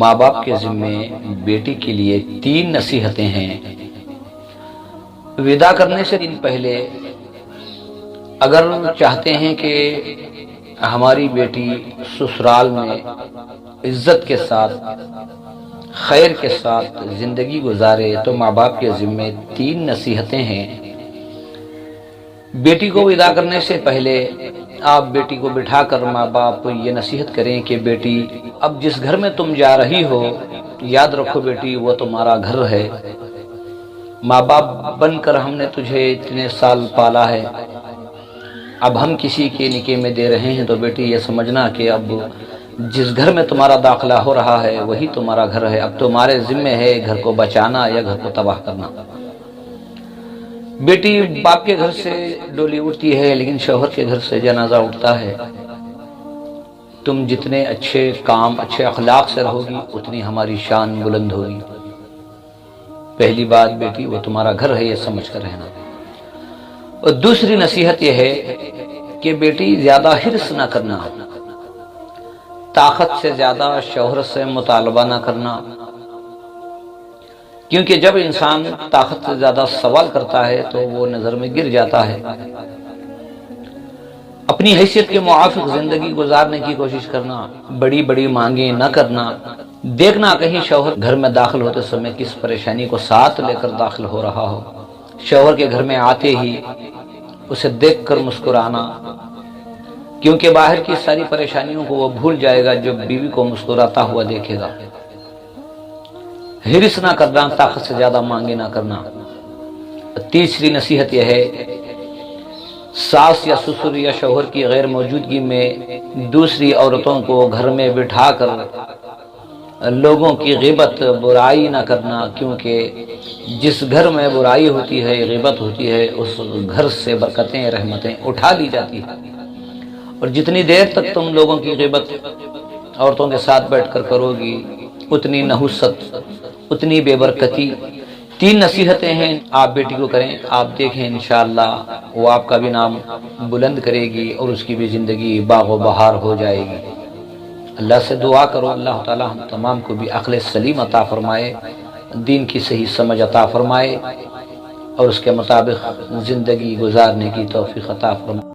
ماں باپ کے ذمے بیٹی کے لیے 3 نصیحتیں ہیں۔ ودا کرنے سے دن پہلے اگر چاہتے ہیں کہ ہماری بیٹی سسرال میں عزت کے ساتھ خیر کے ساتھ زندگی گزارے تو ماں باپ کے ذمے 3 نصیحتیں ہیں۔ بیٹی کو ودا کرنے سے پہلے آپ بیٹی کو بٹھا کر ماں باپ یہ نصیحت کریں کہ بیٹی اب جس گھر میں تم جا رہی ہو یاد رکھو بیٹی وہ تمہارا گھر ہے، ماں باپ بن کر ہم نے تجھے اتنے سال پالا ہے، اب ہم کسی کے نکاح میں دے رہے ہیں تو بیٹی یہ سمجھنا کہ اب جس گھر میں تمہارا داخلہ ہو رہا ہے وہی تمہارا گھر ہے، اب تمہارے ذمہ ہے گھر کو بچانا یا گھر کو تباہ کرنا۔ بیٹی باپ کے گھر سے ڈولی اٹھتی ہے لیکن شوہر کے گھر سے جنازہ اٹھتا ہے۔ تم جتنے اچھے کام اچھے اخلاق سے رہو گی اتنی ہماری شان بلند ہوگی۔ پہلی بات بیٹی وہ تمہارا گھر ہے یہ سمجھ کر رہنا۔ اور دوسری نصیحت یہ ہے کہ بیٹی زیادہ حرص نہ کرنا، طاقت سے زیادہ شوہر سے مطالبہ نہ کرنا، کیونکہ جب انسان طاقت سے زیادہ سوال کرتا ہے تو وہ نظر میں گر جاتا ہے۔ اپنی حیثیت کے موافق زندگی گزارنے کی کوشش کرنا، بڑی بڑی مانگیں نہ کرنا، دیکھنا کہیں شوہر گھر میں داخل ہوتے سمے کس پریشانی کو ساتھ لے کر داخل ہو رہا ہو، شوہر کے گھر میں آتے ہی اسے دیکھ کر مسکرانا، کیونکہ باہر کی ساری پریشانیوں کو وہ بھول جائے گا جو بیوی کو مسکراتا ہوا دیکھے گا۔ حرص نہ کرنا، طاقت سے زیادہ مانگے نہ کرنا۔ تیسری نصیحت یہ ہے ساس یا سسر یا شوہر کی غیر موجودگی میں دوسری عورتوں کو گھر میں بٹھا کر لوگوں کی غیبت برائی نہ کرنا، کیونکہ جس گھر میں برائی ہوتی ہے غیبت ہوتی ہے اس گھر سے برکتیں رحمتیں اٹھا لی جاتی ہیں، اور جتنی دیر تک تم لوگوں کی غیبت عورتوں کے ساتھ بیٹھ کر کرو گی اتنی نحوست اتنی بے برکتی۔ 3 نصیحتیں ہیں، آپ بیٹی کو کریں، آپ دیکھیں انشاءاللہ وہ آپ کا بھی نام بلند کرے گی اور اس کی بھی زندگی باغ و بہار ہو جائے گی۔ اللہ سے دعا کرو اللہ تعالی ہم تمام کو بھی عقل سلیم عطا فرمائے، دین کی صحیح سمجھ عطا فرمائے اور اس کے مطابق زندگی گزارنے کی توفیق عطا فرمائے۔